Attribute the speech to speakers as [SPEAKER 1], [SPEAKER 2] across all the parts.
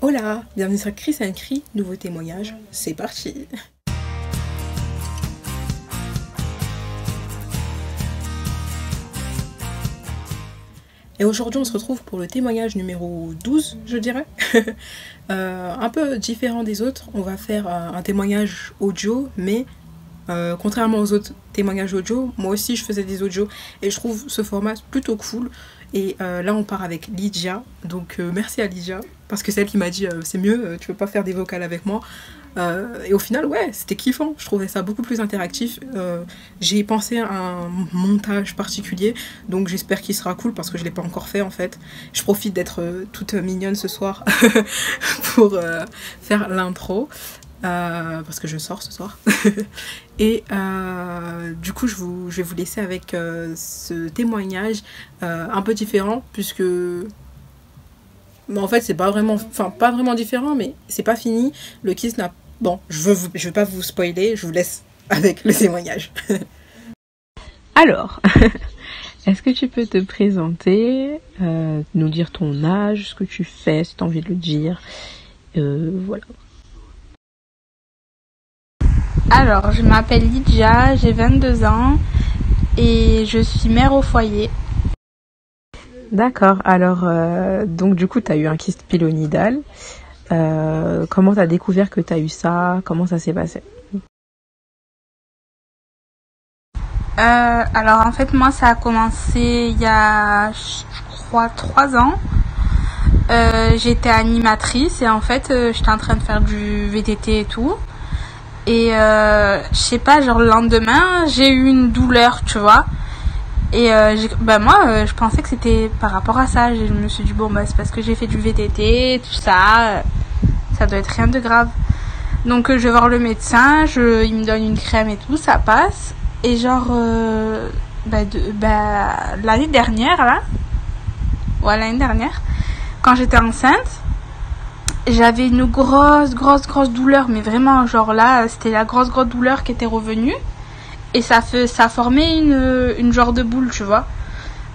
[SPEAKER 1] Hola, bienvenue sur Chris and Cri, nouveau témoignage, c'est parti. Et aujourd'hui on se retrouve pour le témoignage numéro 12, je dirais. Un peu différent des autres, on va faire un témoignage audio, mais contrairement aux autres témoignages audio, moi aussi je faisais des audios et je trouve ce format plutôt cool. Et là on part avec Lydia, donc merci à Lydia, parce que c'est elle qui m'a dit c'est mieux, tu veux pas faire des vocales avec moi. Et au final ouais, c'était kiffant, je trouvais ça beaucoup plus interactif. J'ai pensé à un montage particulier, donc j'espère qu'il sera cool parce que je l'ai pas encore fait en fait. Je profite d'être toute mignonne ce soir pour faire l'intro. Parce que je sors ce soir. Et du coup je vais vous laisser avec ce témoignage un peu différent, puisque en fait c'est pas vraiment, pas vraiment différent, mais c'est pas fini. Le kiss n'a... Bon, je vais pas vous spoiler, je vous laisse avec le témoignage.
[SPEAKER 2] Alors, est-ce que tu peux te présenter, nous dire ton âge, ce que tu fais, si tu as envie de le dire, voilà.
[SPEAKER 3] Alors, je m'appelle Lydia, j'ai 22 ans et je suis mère au foyer.
[SPEAKER 2] D'accord, alors, donc du coup, tu as eu un kyste pilonidal. Comment tu as découvert que tu as eu ça? Comment ça s'est passé?
[SPEAKER 3] Alors, en fait, moi, ça a commencé il y a, je crois, 3 ans. J'étais animatrice et en fait, j'étais en train de faire du VTT et tout. Et je sais pas, genre le lendemain, j'ai eu une douleur, tu vois. Et moi, je pensais que c'était par rapport à ça. Je me suis dit, bon, bah, c'est parce que j'ai fait du VTT, tout ça. Ça doit être rien de grave. Donc, je vais voir le médecin, il me donne une crème et tout, ça passe. Et genre, l'année dernière, là. Ouais, l'année dernière, quand j'étais enceinte, j'avais une grosse douleur, mais vraiment, genre là, c'était la grosse douleur qui était revenue. Et ça formait une genre de boule, tu vois.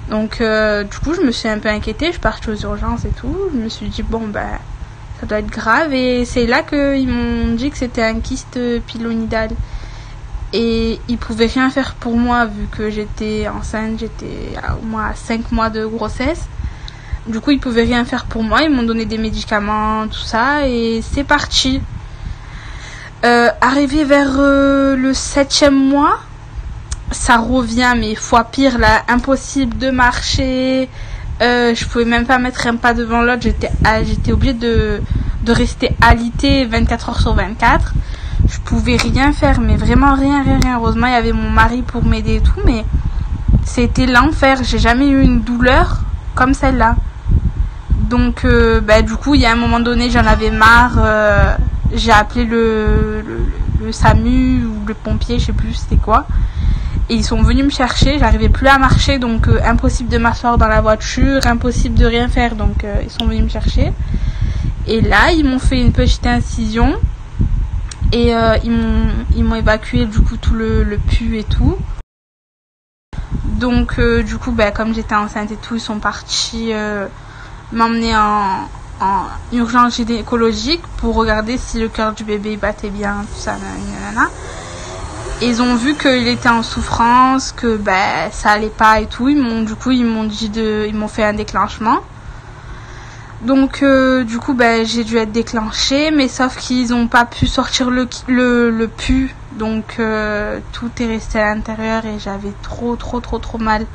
[SPEAKER 3] Donc, du coup, je me suis un peu inquiétée, je suis partie aux urgences et tout. Je me suis dit, bon, bah, ça doit être grave. Et c'est là qu'ils m'ont dit que c'était un kyste pilonidal. Et ils pouvaient rien faire pour moi, vu que j'étais enceinte, j'étais au moins à 5 mois de grossesse. Du coup, ils pouvaient rien faire pour moi. Ils m'ont donné des médicaments, tout ça. Et c'est parti. Arrivé vers le 7e mois, ça revient, mais fois pire, là. Impossible de marcher. Je pouvais même pas mettre un pas devant l'autre. J'étais obligée de rester alitée 24 heures sur 24. Je pouvais rien faire, mais vraiment rien. Heureusement, il y avait mon mari pour m'aider et tout. Mais c'était l'enfer. J'ai jamais eu une douleur comme celle-là. Donc, du coup, il y a un moment donné, j'en avais marre. J'ai appelé le SAMU ou le pompier, je sais plus c'était quoi. Et ils sont venus me chercher. J'arrivais plus à marcher, donc impossible de m'asseoir dans la voiture, impossible de rien faire. Donc, ils sont venus me chercher. Et là, ils m'ont fait une petite incision. Et ils m'ont évacué, du coup, tout le pus et tout. Donc, du coup, comme j'étais enceinte et tout, ils sont partis... m'emmener en urgence gynécologique pour regarder si le cœur du bébé battait bien, tout ça, nanana. Et ils ont vu qu'il était en souffrance, que ça allait pas et tout. Ils m'ont fait un déclenchement. Donc du coup j'ai dû être déclenchée, mais sauf qu'ils ont pas pu sortir le pus, donc tout est resté à l'intérieur et j'avais trop mal.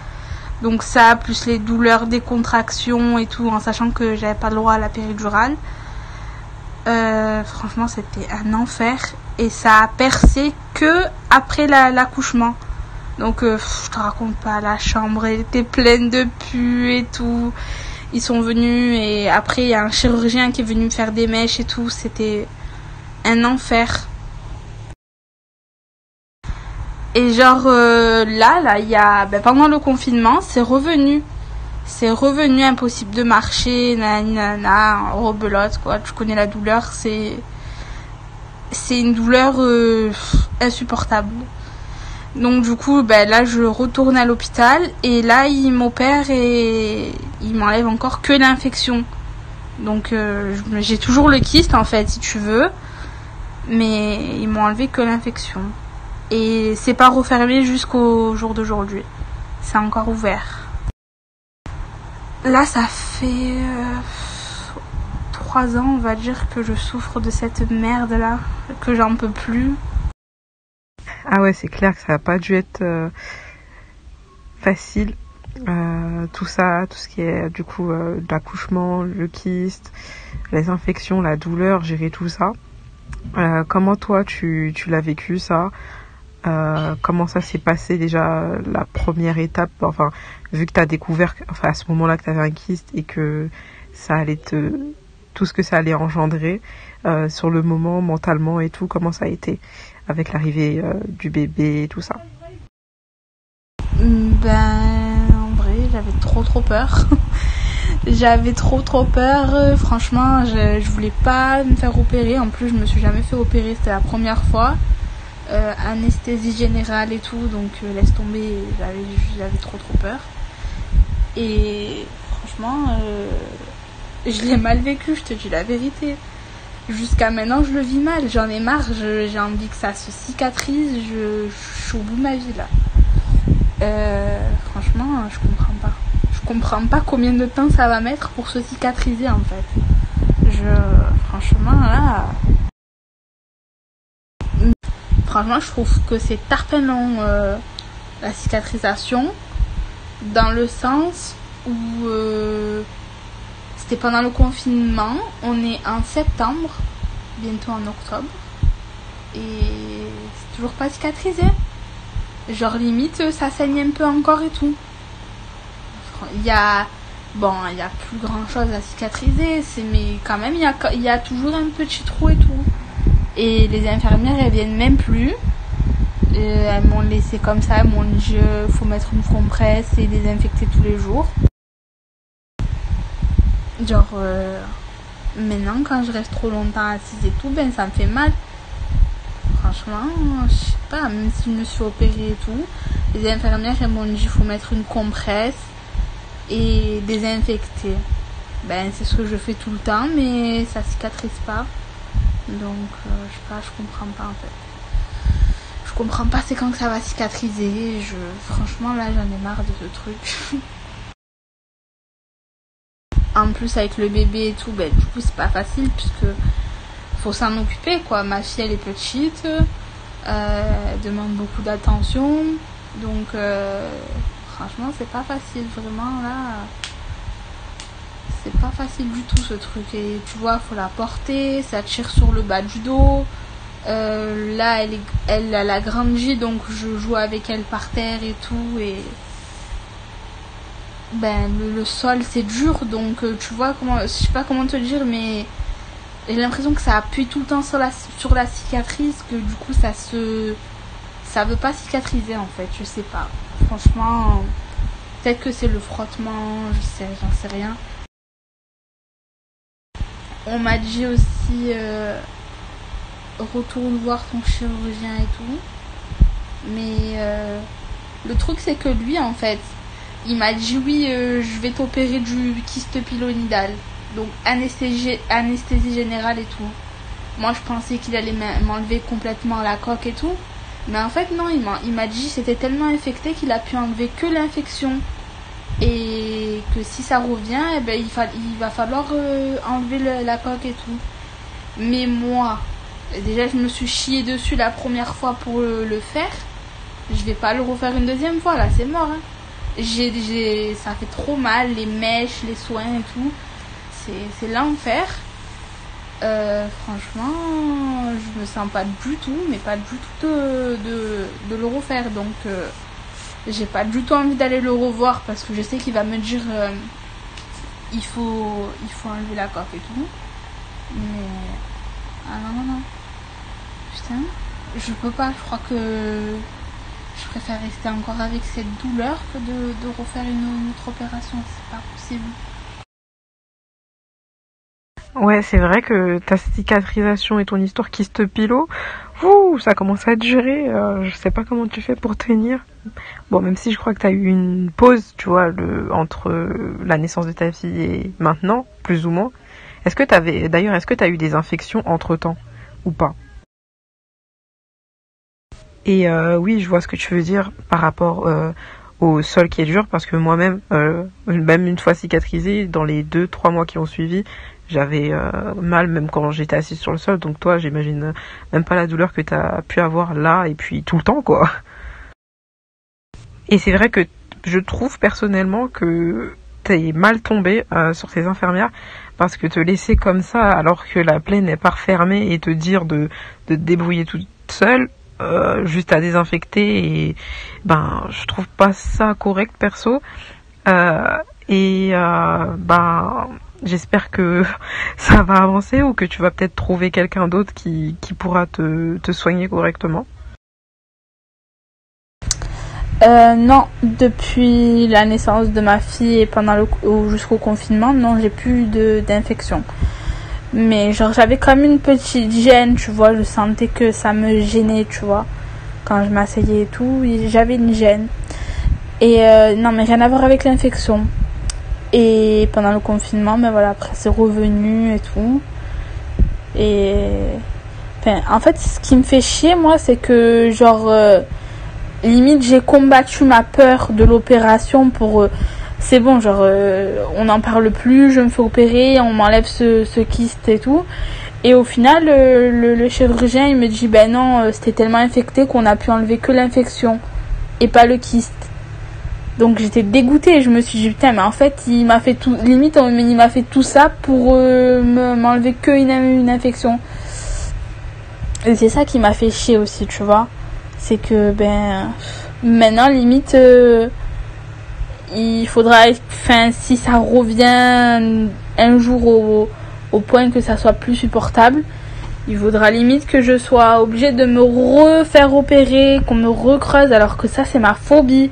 [SPEAKER 3] Donc ça, plus les douleurs des contractions et tout, en sachant que j'avais pas le droit à la péridurale. Franchement, c'était un enfer. Et ça a percé que après l'accouchement. Donc, je te raconte pas, la chambre, elle était pleine de pus et tout. Ils sont venus et après, il y a un chirurgien qui est venu me faire des mèches et tout. C'était un enfer. Et genre là il y a pendant le confinement, c'est revenu impossible de marcher, nanana, rebelote quoi. Tu connais la douleur, c'est une douleur insupportable. Donc du coup là je retourne à l'hôpital et là ils m'opèrent et ils m'enlèvent encore que l'infection. Donc j'ai toujours le kyste en fait, si tu veux. Mais ils m'ont enlevé que l'infection. Et c'est pas refermé jusqu'au jour d'aujourd'hui. C'est encore ouvert. Là, ça fait 3 ans, on va dire, que je souffre de cette merde-là, que j'en peux plus.
[SPEAKER 2] Ah ouais, c'est clair que ça n'a pas dû être facile. Tout ça, tout ce qui est du coup l'accouchement, le kyste, les infections, la douleur, gérer tout ça. Comment toi tu l'as vécu ça? Comment ça s'est passé déjà la première étape, enfin vu que tu as découvert à ce moment-là que tu avais un kyste et que ça allait tout ce que ça allait engendrer sur le moment mentalement et tout, comment ça a été avec l'arrivée du bébé et tout ça?
[SPEAKER 3] En vrai j'avais trop peur. J'avais trop peur, franchement je voulais pas me faire opérer, en plus je me suis jamais fait opérer, c'était la première fois. Anesthésie générale et tout, donc laisse tomber, j'avais trop peur. Et franchement je l'ai mal vécu, je te dis la vérité. Jusqu'à maintenant je le vis mal, j'en ai marre, j'ai envie que ça se cicatrise, je suis au bout de ma vie là. Franchement je comprends pas combien de temps ça va mettre pour se cicatriser en fait. Franchement là, je trouve que c'est tarpin long la cicatrisation, dans le sens où c'était pendant le confinement, on est en septembre, bientôt en octobre, et c'est toujours pas cicatrisé. Genre limite ça saigne un peu encore et tout. Il y a plus grand chose à cicatriser, mais quand même il y a toujours un petit trou et tout. Et les infirmières elles viennent même plus. Elles m'ont laissé comme ça, elles m'ont dit faut mettre une compresse et désinfecter tous les jours. Genre maintenant quand je reste trop longtemps assise et tout, ben ça me fait mal. Franchement, je sais pas, même si je me suis opérée et tout, les infirmières elles m'ont dit faut mettre une compresse et désinfecter. Ben c'est ce que je fais tout le temps, mais ça cicatrise pas. Donc je sais pas, je comprends pas en fait. Je comprends pas c'est quand que ça va cicatriser. Franchement là j'en ai marre de ce truc. En plus avec le bébé et tout, ben du coup c'est pas facile puisque faut s'en occuper quoi. Ma fille elle est petite, elle demande beaucoup d'attention, donc franchement c'est pas facile, vraiment là c'est pas facile du tout ce truc. Et tu vois, faut la porter, ça tire sur le bas du dos. Là elle a grandi, donc je joue avec elle par terre et tout, et ben le sol c'est dur, donc tu vois, je sais pas comment te dire, mais j'ai l'impression que ça appuie tout le temps sur la cicatrice, que du coup ça veut pas cicatriser en fait, je sais pas. Franchement, peut-être que c'est le frottement, j'en sais rien. On m'a dit aussi retourne voir ton chirurgien et tout. Mais le truc c'est que lui en fait, il m'a dit oui je vais t'opérer du kyste pilonidal. Donc anesthésie générale et tout. Moi je pensais qu'il allait m'enlever complètement la coque et tout. Mais en fait non, il m'a dit c'était tellement infecté qu'il a pu enlever que l'infection. Et que si ça revient, eh ben, il va falloir enlever la coque et tout. Mais moi, déjà je me suis chiée dessus la première fois pour le faire. Je vais pas le refaire une deuxième fois, là c'est mort. Hein. Ça fait trop mal, les mèches, les soins et tout. C'est l'enfer. Franchement, je me sens pas du tout, mais pas du tout de le refaire. Donc j'ai pas du tout envie d'aller le revoir parce que je sais qu'il va me dire il faut enlever la coque et tout. Mais ah non. Putain, je peux pas, je crois que je préfère rester encore avec cette douleur que de refaire une autre opération, c'est pas possible.
[SPEAKER 2] Ouais, c'est vrai que ta cicatrisation et ton histoire kyste pilo, ça commence à durer. Je sais pas comment tu fais pour tenir. Bon, même si je crois que t'as eu une pause, tu vois, entre la naissance de ta fille et maintenant, plus ou moins. Est-ce que tu as eu des infections entre-temps ou pas? Et oui, je vois ce que tu veux dire par rapport au sol qui est dur, parce que moi-même, même une fois cicatrisé, dans les 2-3 mois qui ont suivi, j'avais mal même quand j'étais assise sur le sol. Donc toi, j'imagine même pas la douleur que tu as pu avoir là et puis tout le temps, quoi. Et c'est vrai que je trouve personnellement que t'es mal tombé sur ces infirmières, parce que te laisser comme ça alors que la plaie n'est pas refermée et te dire de te débrouiller toute seule, juste à désinfecter, et ben je trouve pas ça correct perso. Ben j'espère que ça va avancer, ou que tu vas peut-être trouver quelqu'un d'autre qui pourra te soigner correctement.
[SPEAKER 3] Non, depuis la naissance de ma fille et jusqu'au confinement, non, j'ai plus d'infection. Mais genre j'avais comme une petite gêne, tu vois, je sentais que ça me gênait, tu vois, quand je m'asseyais et tout, j'avais une gêne. Et non, mais rien à voir avec l'infection. Et pendant le confinement, mais voilà, après c'est revenu et tout. Et enfin, en fait, ce qui me fait chier, moi, c'est que genre limite j'ai combattu ma peur de l'opération pour c'est bon, genre on n'en parle plus, je me fais opérer, on m'enlève ce kyste et tout. Et au final, le chirurgien, il me dit, ben non, c'était tellement infecté qu'on a pu enlever que l'infection et pas le kyste. Donc j'étais dégoûtée, je me suis dit, putain, mais en fait, il m'a fait tout, limite, il m'a fait tout ça pour m'enlever que une infection. Et c'est ça qui m'a fait chier aussi, tu vois. C'est que, ben, maintenant, limite, il faudra, enfin, si ça revient un jour au point que ça soit plus supportable, il faudra limite que je sois obligée de me refaire opérer, qu'on me recreuse, alors que ça c'est ma phobie.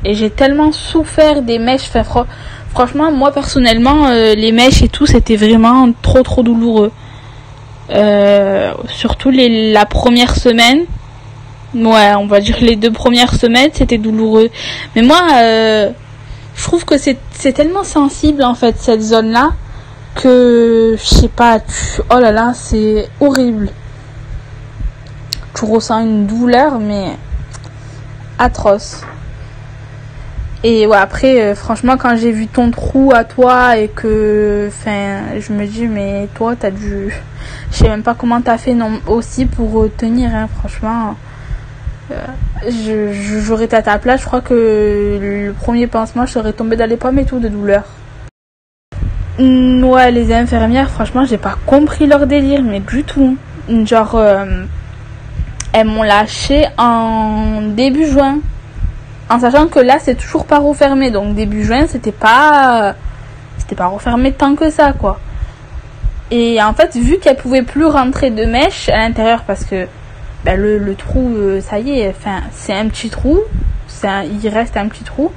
[SPEAKER 3] Et j'ai tellement souffert des mèches. Enfin, franchement, moi personnellement, les mèches et tout, c'était vraiment trop douloureux. Surtout la première semaine. Ouais, on va dire les 2 premières semaines, c'était douloureux. Mais moi, je trouve que c'est tellement sensible en fait cette zone-là, que je sais pas, oh là là, c'est horrible. Tu ressens une douleur mais atroce. Et ouais, après franchement, quand j'ai vu ton trou à toi et que, enfin, je me dis, mais toi t'as dû, je sais même pas comment t'as fait non aussi pour tenir, hein, franchement. J'aurais été à ta place, je crois que le premier pansement, je serais tombée dans les pommes et tout de douleur. Ouais, les infirmières, franchement, j'ai pas compris leur délire, mais du tout. Genre, elles m'ont lâché en début juin, en sachant que là, c'est toujours pas refermé. Donc, début juin, c'était pas refermé tant que ça, quoi. Et en fait, vu qu'elles pouvaient plus rentrer de mèche à l'intérieur, parce que ben, le trou, ça y est, enfin, c'est un petit trou, il reste un petit trou,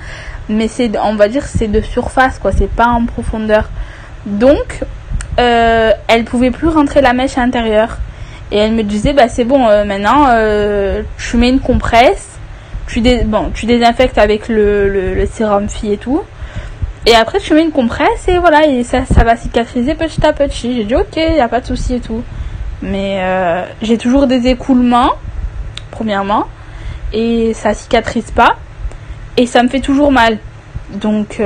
[SPEAKER 3] mais on va dire, c'est de surface, quoi, c'est pas en profondeur. Donc, elle pouvait plus rentrer la mèche à l'intérieur. Et elle me disait, bah c'est bon, maintenant, tu mets une compresse, tu désinfectes avec le sérum fille et tout. Et après, tu mets une compresse et voilà, et ça va cicatriser petit à petit. J'ai dit, ok, y a pas de souci et tout. Mais j'ai toujours des écoulements, premièrement, et ça cicatrise pas, et ça me fait toujours mal. Donc,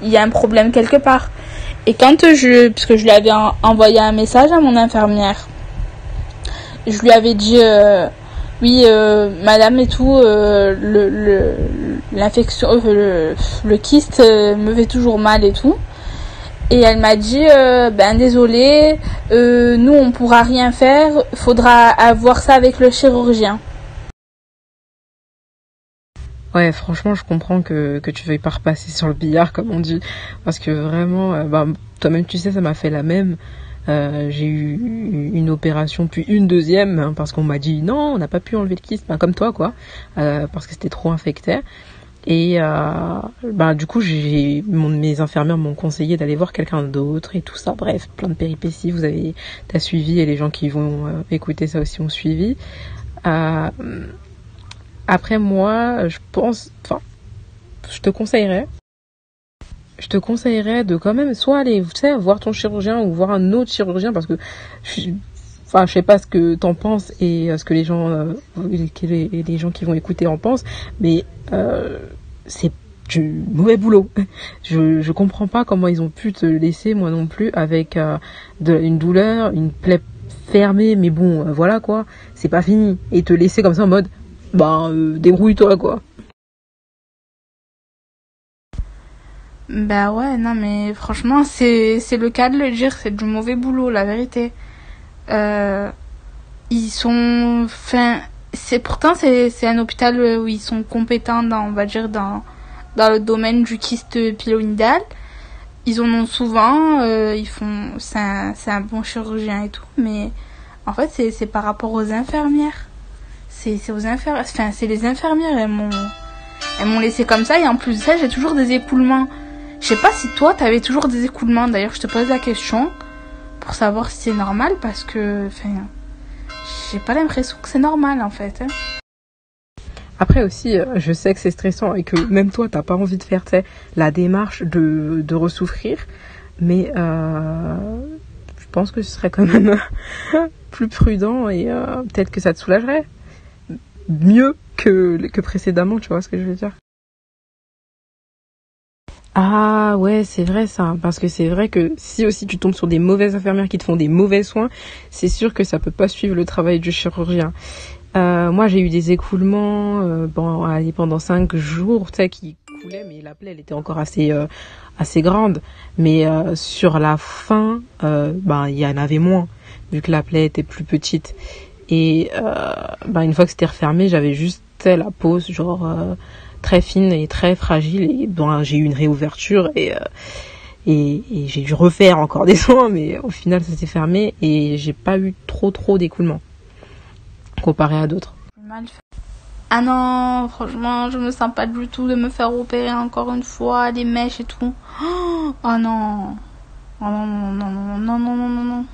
[SPEAKER 3] il y a un problème quelque part. Et quand parce que je lui avais envoyé un message à mon infirmière, je lui avais dit, oui, madame et tout, l'infection, le kyste me fait toujours mal et tout. Et elle m'a dit, ben désolé, nous on pourra rien faire, faudra avoir ça avec le chirurgien.
[SPEAKER 2] Ouais, franchement, je comprends que tu veuilles pas repasser sur le billard, comme on dit, parce que vraiment, toi-même tu sais, ça m'a fait la même. J'ai eu une opération, puis une deuxième, hein, parce qu'on m'a dit non, on n'a pas pu enlever le kyste, comme toi, quoi, parce que c'était trop infecté. Et du coup, mes infirmières m'ont conseillé d'aller voir quelqu'un d'autre et tout ça. Bref, plein de péripéties. T'as suivi, et les gens qui vont écouter ça aussi ont suivi. Après moi, je te conseillerais je te conseillerais de quand même soit aller, tu sais, voir ton chirurgien ou voir un autre chirurgien parce que je sais pas ce que t'en penses et ce que les gens qui vont écouter en pensent, mais c'est du mauvais boulot. Je comprends pas comment ils ont pu te laisser, moi non plus, avec une douleur, une plaie fermée, mais bon, voilà quoi, c'est pas fini. Et te laisser comme ça en mode, débrouille-toi quoi.
[SPEAKER 3] Bah ouais, non mais franchement, c'est le cas de le dire, c'est du mauvais boulot, la vérité. Ils sont, enfin, c'est un hôpital où ils sont compétents dans, on va dire, dans le domaine du kyste pyloïdal. Ils en ont souvent, c'est un bon chirurgien et tout, mais en fait c'est par rapport aux infirmières. C'est aux infirmières, enfin c'est les infirmières, elles m'ont laissé comme ça, et en plus de ça j'ai toujours des écoulements. Je sais pas si toi t'avais toujours des écoulements, d'ailleurs je te pose la question pour savoir si c'est normal, parce que enfin j'ai pas l'impression que c'est normal en fait.
[SPEAKER 2] Après aussi, je sais que c'est stressant et que même toi, t'as pas envie de faire la démarche de ressouffrir, mais je pense que ce serait quand même plus prudent et peut-être que ça te soulagerait mieux que précédemment, tu vois ce que je veux dire. Ah ouais, c'est vrai ça, parce que c'est vrai que si aussi tu tombes sur des mauvaises infirmières qui te font des mauvais soins, c'est sûr que ça peut pas suivre le travail du chirurgien. Moi, j'ai eu des écoulements pendant 5 jours, tu sais, qui coulaient, mais la plaie, elle était encore assez grande. Mais sur la fin, il y en avait moins, vu que la plaie était plus petite. Et une fois que c'était refermé, j'avais juste la peau, genre très fine et très fragile. Et j'ai eu une réouverture et j'ai dû refaire encore des soins, mais au final, ça s'est fermé et j'ai pas eu trop d'écoulements comparé à d'autres.
[SPEAKER 3] Ah non, franchement, je me sens pas du tout de me faire opérer encore une fois, les mèches et tout. Oh non. Oh non.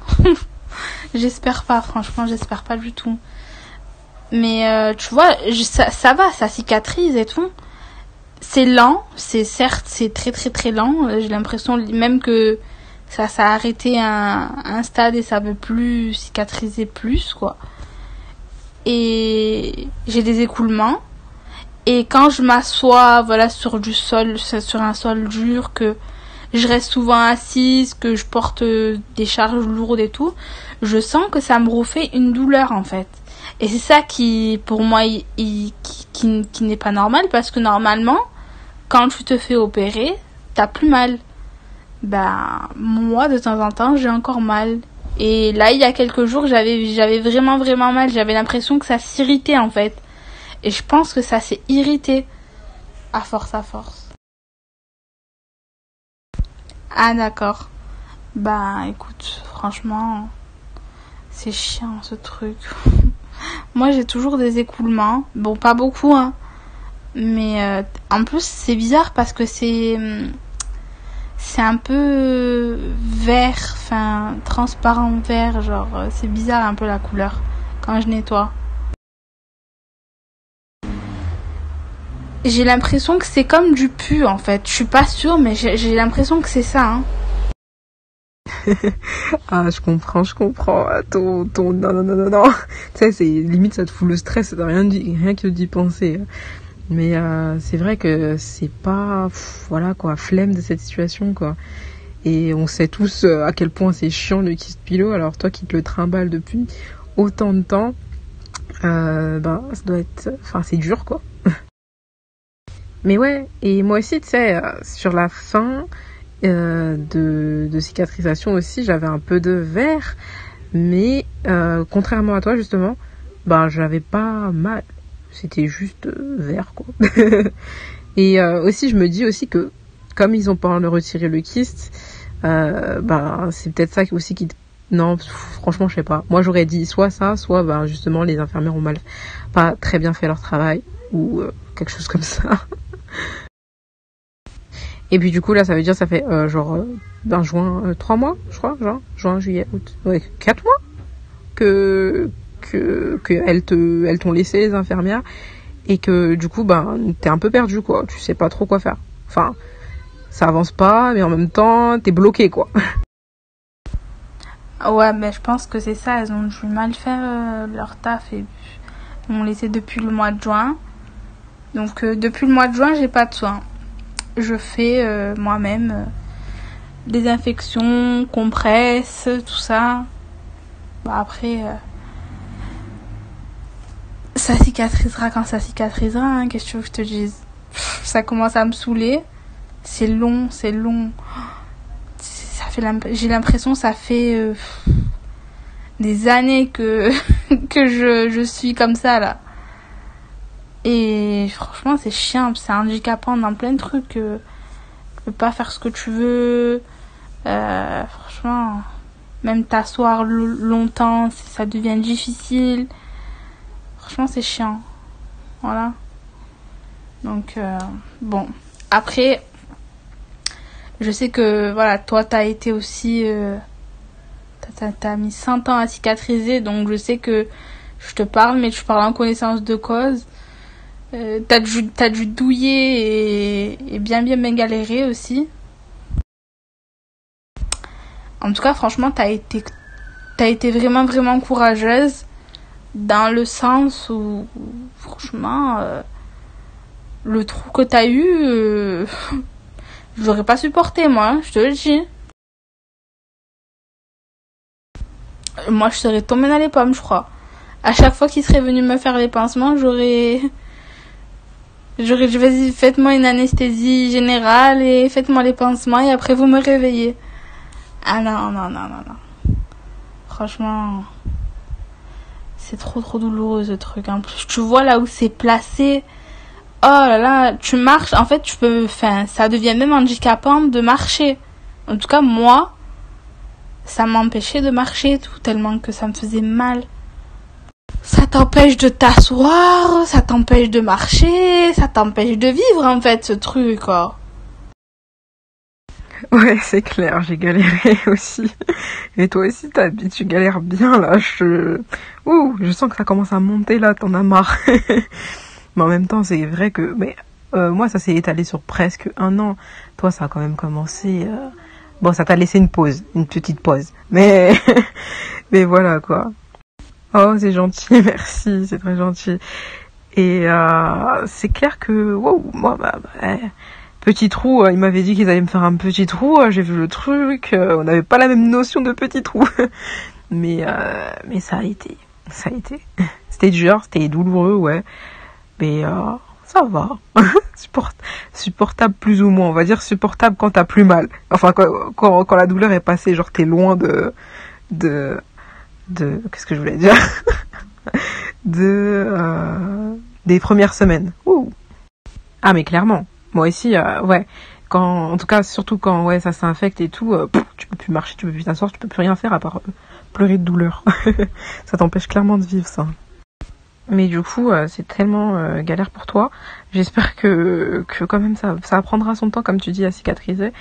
[SPEAKER 3] J'espère pas, franchement, j'espère pas du tout. Mais tu vois, ça va, ça cicatrise et tout. C'est lent, certes, c'est très très très lent. J'ai l'impression même que ça a arrêté un stade et ça veut plus cicatriser plus, quoi. Et j'ai des écoulements, et quand je m'assois sur un sol dur, que je reste souvent assise, que je porte des charges lourdes et tout, je sens que ça me refait une douleur en fait. Et c'est ça qui pour moi qui n'est pas normal, parce que normalement quand tu te fais opérer t'as plus mal. Moi de temps en temps j'ai encore mal. Et là, il y a quelques jours, j'avais vraiment mal. J'avais l'impression que ça s'irritait, en fait. Et je pense que ça s'est irrité. À force. Ah, d'accord. Écoute, franchement, c'est chiant, ce truc. Moi, j'ai toujours des écoulements. Bon, pas beaucoup, hein. Mais en plus, c'est bizarre parce que c'est un peu vert, enfin transparent vert, genre c'est bizarre un peu la couleur quand je nettoie. J'ai l'impression que c'est comme du pu en fait, je suis pas sûre, mais j'ai l'impression que c'est ça, hein.
[SPEAKER 2] Ah, je comprends. Non. Tu sais, c'est limite ça te fout le stress, t'as rien que d'y penser. Mais c'est vrai que c'est pas, voilà quoi, flemme de cette situation quoi. Et on sait tous à quel point c'est chiant le kyste pylo. Alors toi qui te le trimbales depuis autant de temps, ça doit être, c'est dur quoi. Mais ouais, et moi aussi tu sais, sur la fin de cicatrisation aussi, j'avais un peu de verre, mais contrairement à toi justement, j'avais pas mal. C'était juste vert quoi. Et aussi je me dis aussi que comme ils ont pas retiré le kyste, c'est peut-être ça aussi qui non, franchement je sais pas. Moi j'aurais dit soit ça, soit justement les infirmières ont pas très bien fait leur travail ou quelque chose comme ça. Et puis du coup là ça veut dire ça fait juin 3 mois je crois, juin, juillet, août, 4 mois que elles t'ont laissé les infirmières, et que du coup t'es un peu perdu quoi, tu sais pas trop quoi faire. Enfin ça avance pas, mais en même temps, t'es bloqué, quoi.
[SPEAKER 3] Ouais, mais je pense que c'est ça. Elles ont du mal faire leur taf et ils m'ont laissé depuis le mois de juin. Donc, depuis le mois de juin, j'ai pas de soins. Je fais moi-même des infections, compresses, tout ça. Bah, après, ça cicatrisera quand ça cicatrisera. Hein. Qu'est-ce que tu veux que je te dise? Ça commence à me saouler. C'est long. J'ai l'impression que ça fait des années que je suis comme ça là. Et franchement c'est chiant, c'est handicapant dans plein de trucs. Tu peux pas faire ce que tu veux. Franchement, même t'asseoir longtemps, ça devient difficile. Franchement c'est chiant. Voilà. Donc bon. Après, je sais que voilà, toi t'as été aussi t'as mis 100 ans à cicatriser, donc je sais que je te parle, mais tu parles en connaissance de cause. T'as dû douiller et bien galérer aussi. En tout cas, franchement, t'as été vraiment courageuse, dans le sens où franchement le trou que t'as eu, je l'aurais pas supporté, moi, je te le dis. Moi, je serais tombée dans les pommes, je crois. À chaque fois qu'il serait venu me faire les pansements, j'aurais dit, vas-y, faites-moi une anesthésie générale et faites-moi les pansements et après vous me réveillez. Ah non. Franchement, c'est trop douloureux ce truc. En plus, tu vois là où c'est placé. Oh là là, tu marches, en fait, ça devient même handicapant de marcher. En tout cas, moi, ça m'empêchait de marcher tout, tellement que ça me faisait mal. Ça t'empêche de t'asseoir, ça t'empêche de marcher, ça t'empêche de vivre, en fait, ce truc, quoi.
[SPEAKER 2] Ouais, c'est clair, j'ai galéré aussi. Et toi aussi, tu galères bien, là. Je sens que ça commence à monter, là, t'en as marre. Mais en même temps, c'est vrai que moi, ça s'est étalé sur presque 1 an. Toi, ça a quand même commencé... Bon, ça t'a laissé une petite pause. Mais voilà, quoi. Oh, c'est gentil, merci, c'est très gentil. Et c'est clair que... Wow, moi, petit trou, ils m'avaient dit qu'ils allaient me faire un petit trou. J'ai vu le truc, on n'avait pas la même notion de petit trou. Mais ça a été. C'était dur, c'était douloureux, ouais. Mais ça va. Supportable plus ou moins. On va dire supportable quand t'as plus mal. Enfin, quand la douleur est passée, genre t'es loin de qu'est-ce que je voulais dire des premières semaines. Ouh. Ah, mais clairement. Moi aussi, ouais. En tout cas, surtout quand ouais, ça s'infecte et tout, tu peux plus marcher, tu peux plus t'asseoir, tu peux plus rien faire à part pleurer de douleur. Ça t'empêche clairement de vivre, ça. Mais du coup, c'est tellement galère pour toi. J'espère que quand même ça prendra son temps, comme tu dis, à cicatriser.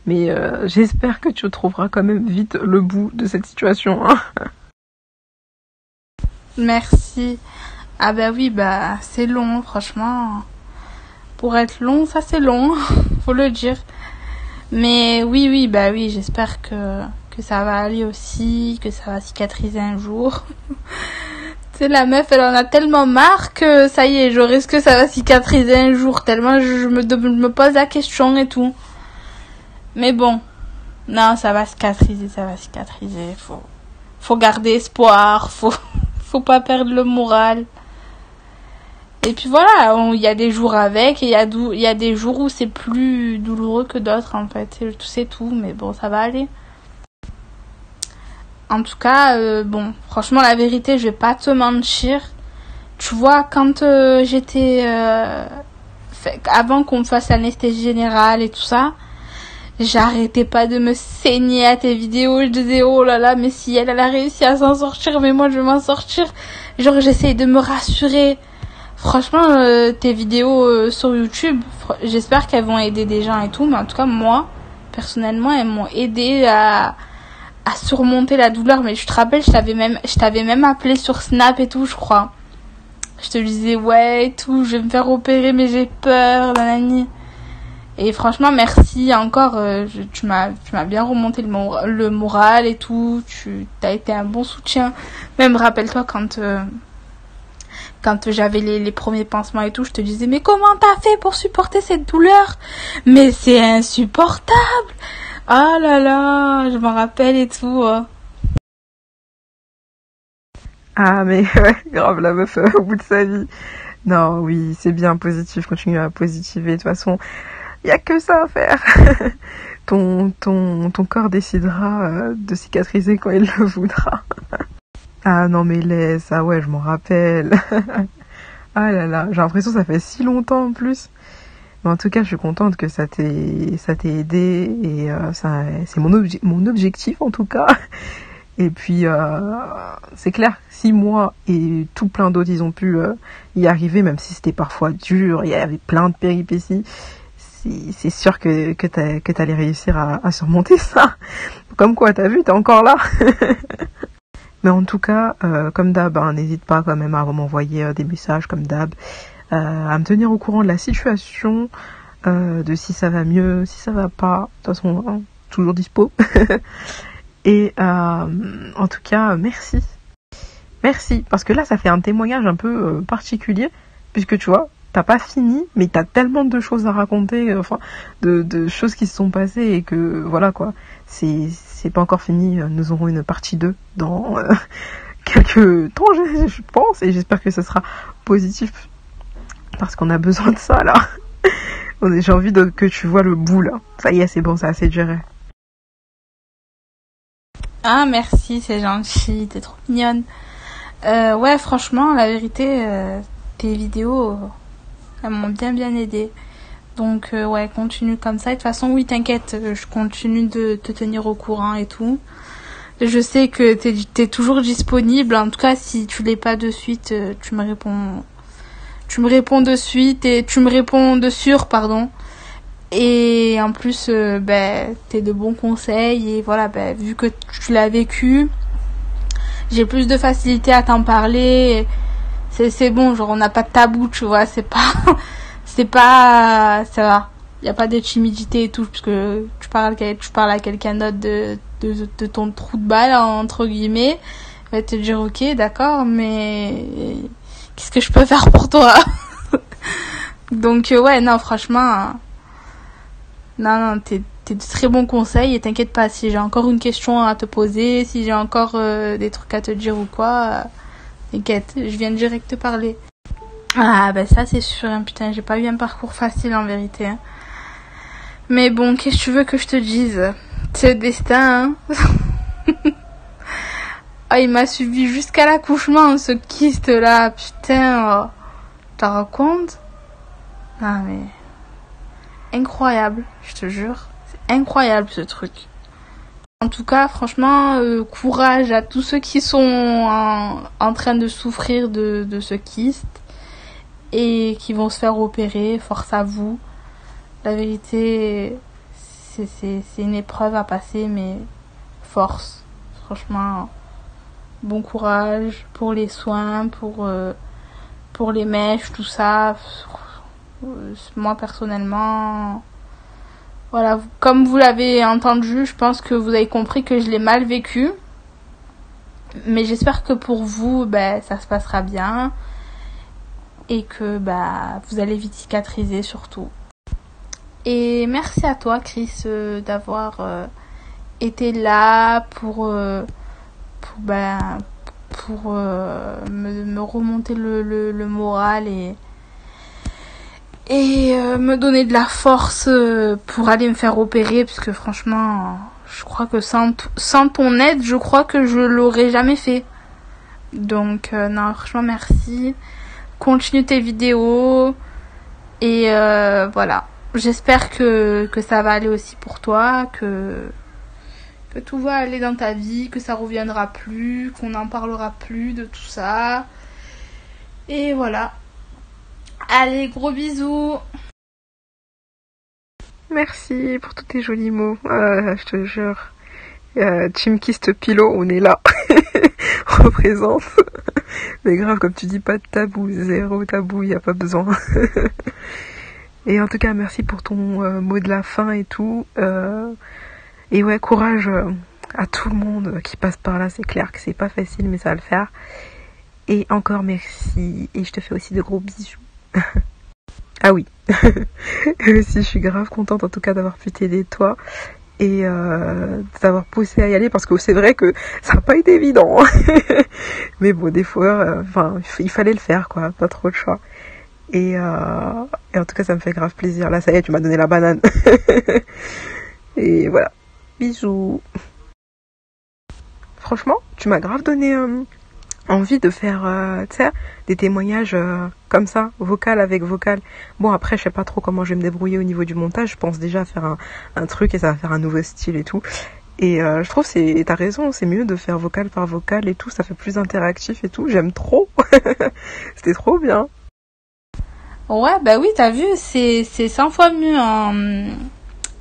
[SPEAKER 2] Mais j'espère que tu trouveras quand même vite le bout de cette situation. Hein.
[SPEAKER 3] Merci. Ah bah oui, c'est long, franchement. Pour être long, ça c'est long, faut le dire. Mais oui, j'espère que ça va aller aussi, que ça va cicatriser un jour. Tu sais, la meuf, elle en a tellement marre que ça y est, je risque que ça va cicatriser un jour, tellement je me pose la question et tout. Mais bon, non, ça va cicatriser. Faut garder espoir, faut pas perdre le moral. Et puis voilà, il y a des jours avec et il y a des jours où c'est plus douloureux que d'autres, en fait. C'est tout, mais bon, ça va aller. En tout cas, bon, franchement, la vérité, je vais pas te mentir. Tu vois, quand j'étais... avant qu'on me fasse l'anesthésie générale et tout ça, j'arrêtais pas de me saigner à tes vidéos. Je disais, oh là là, mais si elle a réussi à s'en sortir, mais moi, je vais m'en sortir. Genre, j'essaye de me rassurer. Franchement, tes vidéos sur YouTube, j'espère qu'elles vont aider des gens et tout. Mais en tout cas, moi, personnellement, elles m'ont aidé à surmonter la douleur. Mais je te rappelle, je t'avais même appelé sur Snap et tout, je crois. Je te disais, ouais, et tout, je vais me faire opérer, mais j'ai peur, nanani. Et franchement, merci encore. Tu m'as bien remonté le moral et tout. Tu as été un bon soutien. Même rappelle-toi quand j'avais les premiers pansements et tout, je te disais mais comment t'as fait pour supporter cette douleur? Mais c'est insupportable. Ah là là, je m'en rappelle et tout.
[SPEAKER 2] Ah mais ouais, grave la meuf au bout de sa vie. Non, oui, c'est bien positif, continue à positiver. De toute façon, il y a que ça à faire. Ton corps décidera de cicatriser quand il le voudra. Ah non mais laisse, ah ouais, je m'en rappelle. Ah là là, j'ai l'impression que ça fait si longtemps en plus. Mais en tout cas, je suis contente que ça t'ait aidé et ça c'est mon objectif en tout cas. Et puis c'est clair, si moi et tout plein d'autres ils ont pu y arriver, même si c'était parfois dur, il y avait plein de péripéties, c'est sûr que t'allais réussir à surmonter ça. Comme quoi, t'as vu, t'es encore là. Mais en tout cas, comme d'hab, n'hésite pas quand même à m'envoyer des messages comme d'hab, à me tenir au courant de la situation, de si ça va mieux, si ça va pas. De toute façon, toujours dispo. Et en tout cas, merci. Merci, parce que là, ça fait un témoignage un peu particulier, puisque tu vois, t'as pas fini, mais t'as tellement de choses à raconter, de choses qui se sont passées, et que voilà quoi, c'est pas encore fini. Nous aurons une partie 2 dans quelques temps, je pense, et j'espère que ce sera positif, parce qu'on a besoin de ça là. J'ai envie que tu vois le bout là. Ça y est, c'est bon, ça a assez duré.
[SPEAKER 3] Ah merci, c'est gentil, t'es trop mignonne. Ouais, franchement, la vérité, tes vidéos, elles m'ont bien aidé. Donc ouais, continue comme ça. Et de toute façon, oui, t'inquiète, je continue de te tenir au courant et tout. Je sais que t'es toujours disponible. En tout cas, si tu l'es pas de suite, tu me réponds de suite et tu me réponds de sûr, pardon. Et en plus, t'es de bons conseils et voilà, vu que tu l'as vécu, j'ai plus de facilité à t'en parler. C'est bon, genre on n'a pas de tabou, tu vois, ça va. Il y a pas de timidité et tout, parce que tu parles à quelqu'un d'autre de ton trou de balle, entre guillemets. Il va te dire ok, d'accord, mais qu'est-ce que je peux faire pour toi? Donc ouais, non, franchement, non, t'es de très bons conseils, et t'inquiète pas, si j'ai encore une question à te poser, si j'ai encore des trucs à te dire ou quoi, t'inquiète, je viens direct te parler. Ah ça c'est sûr, hein, putain, j'ai pas eu un parcours facile en vérité, hein. Mais bon, qu'est-ce que tu veux que je te dise? C'est le destin, hein. Ah, il m'a suivi jusqu'à l'accouchement, ce kyste là, putain, oh. T'en rends compte? Ah mais... incroyable, je te jure. C'est incroyable ce truc. En tout cas, franchement, courage à tous ceux qui sont en train de souffrir de ce kyste et qui vont se faire opérer. Force à vous. La vérité, c'est une épreuve à passer, mais force. Franchement, bon courage pour les soins, pour les mèches, tout ça. Moi personnellement, voilà, comme vous l'avez entendu, je pense que vous avez compris que je l'ai mal vécu, mais j'espère que pour vous, ça se passera bien et que vous allez vite cicatriser surtout. Et merci à toi Chris d'avoir été là pour me remonter le moral et me donner de la force pour aller me faire opérer, parce que franchement, je crois que sans ton aide, je crois que je l'aurais jamais fait. Donc non, franchement merci. Continue tes vidéos et voilà. J'espère que ça va aller aussi pour toi, que tout va aller dans ta vie, que ça reviendra plus, qu'on n'en parlera plus de tout ça. Et voilà. Allez, gros bisous.
[SPEAKER 2] Merci pour tous tes jolis mots. Je te jure. Team Kist Pilo, on est là. On représente. Mais grave, comme tu dis, pas de tabou. Zéro tabou, y a pas besoin. Et en tout cas, merci pour ton mot de la fin et tout. Et ouais, courage à tout le monde qui passe par là. C'est clair que c'est pas facile, mais ça va le faire. Et encore merci. Et je te fais aussi de gros bisous. Ah oui. Et aussi, je suis grave contente en tout cas d'avoir pu t'aider toi. Et d'avoir poussé à y aller parce que c'est vrai que ça n'a pas été évident. Mais bon, des fois, il fallait le faire, quoi. Pas trop de choix. Et en tout cas, ça me fait grave plaisir. Là, ça y est, tu m'as donné la banane. Et voilà. Bisous. Franchement, tu m'as grave donné envie de faire, tu sais, des témoignages comme ça, vocal avec vocal. Bon, après, je sais pas trop comment je vais me débrouiller au niveau du montage. Je pense déjà faire un truc et ça va faire un nouveau style et tout. Et je trouve, t'as raison, c'est mieux de faire vocal par vocal et tout. Ça fait plus interactif et tout. J'aime trop. C'était trop bien.
[SPEAKER 3] Ouais, bah oui, t'as vu, c'est 100 fois mieux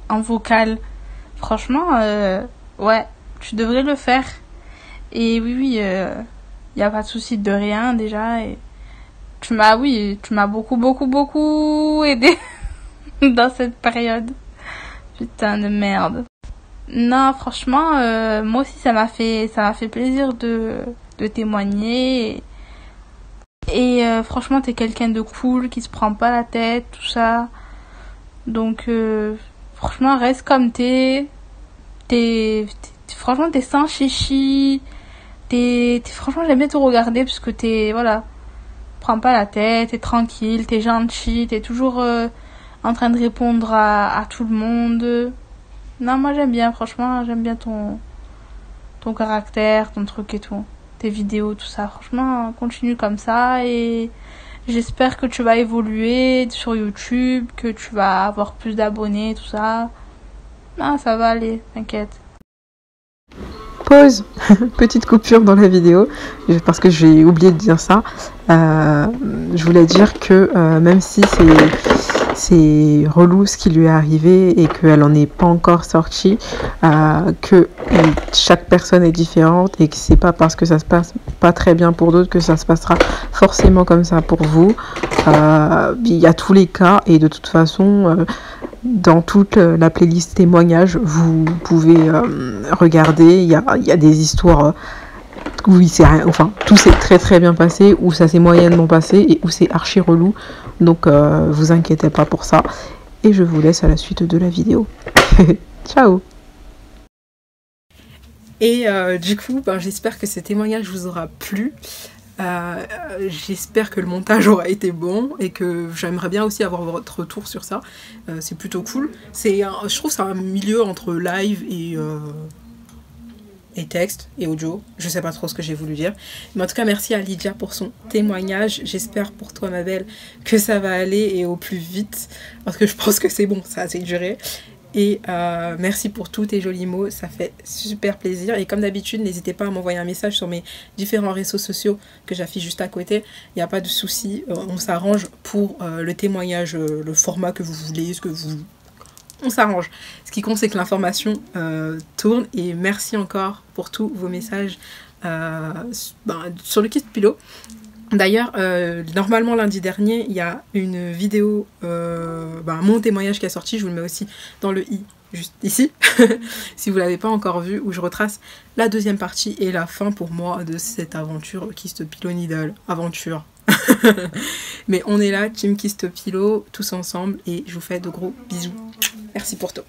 [SPEAKER 3] en vocal. Franchement, ouais, tu devrais le faire. Et oui, y a pas de souci de rien déjà. Et tu m'as beaucoup aidé dans cette période. Putain de merde. Non, franchement, moi aussi ça m'a fait plaisir de témoigner. Et franchement, t'es quelqu'un de cool, qui se prend pas la tête, tout ça. Donc, franchement, reste comme franchement, t'es sans chichi. Franchement, j'aime bien te regarder parce que voilà, prends pas la tête, t'es tranquille, t'es gentil, t'es toujours en train de répondre à tout le monde. Non, moi j'aime bien, franchement, j'aime bien ton caractère, ton truc et tout. Tes vidéos, tout ça. Franchement, continue comme ça et j'espère que tu vas évoluer sur YouTube, que tu vas avoir plus d'abonnés, tout ça. Non, ça va aller, t'inquiète.
[SPEAKER 2] Pause. Petite coupure dans la vidéo parce que j'ai oublié de dire ça. Je voulais dire que même si c'est relou ce qui lui est arrivé et qu'elle en est pas encore sortie, que chaque personne est différente et que c'est pas parce que ça se passe pas très bien pour d'autres que ça se passera forcément comme ça pour vous. Il y a tous les cas et de toute façon dans toute la playlist témoignages vous pouvez regarder, il y a des histoires où tout s'est très très bien passé, où ça s'est moyennement passé et où c'est archi relou. Donc vous inquiétez pas pour ça. Et je vous laisse à la suite de la vidéo. Ciao.
[SPEAKER 1] Et du coup, j'espère que ce témoignage vous aura plu. J'espère que le montage aura été bon et que j'aimerais bien aussi avoir votre retour sur ça. C'est plutôt cool. Je trouve que c'est un milieu entre live et texte et audio. Je sais pas trop ce que j'ai voulu dire. Mais en tout cas, merci à Lydia pour son témoignage. J'espère pour toi, ma belle, que ça va aller et au plus vite. Parce que je pense que c'est bon, ça a assez duré. Et merci pour tous tes jolis mots, ça fait super plaisir. Et comme d'habitude, n'hésitez pas à m'envoyer un message sur mes différents réseaux sociaux que j'affiche juste à côté. Il n'y a pas de souci, on s'arrange pour le témoignage, le format que vous voulez, on s'arrange. Ce qui compte, c'est que l'information tourne. Et merci encore pour tous vos messages sur le kit Pillow. D'ailleurs, normalement lundi dernier, il y a une vidéo, mon témoignage qui est sorti, je vous le mets aussi dans le i, juste ici, si vous ne l'avez pas encore vu, où je retrace la deuxième partie et la fin pour moi de cette aventure Kist Pillow Needle. Aventure. Mais on est là, Team Kist Pillow, tous ensemble, et je vous fais de gros bisous. Merci pour tout.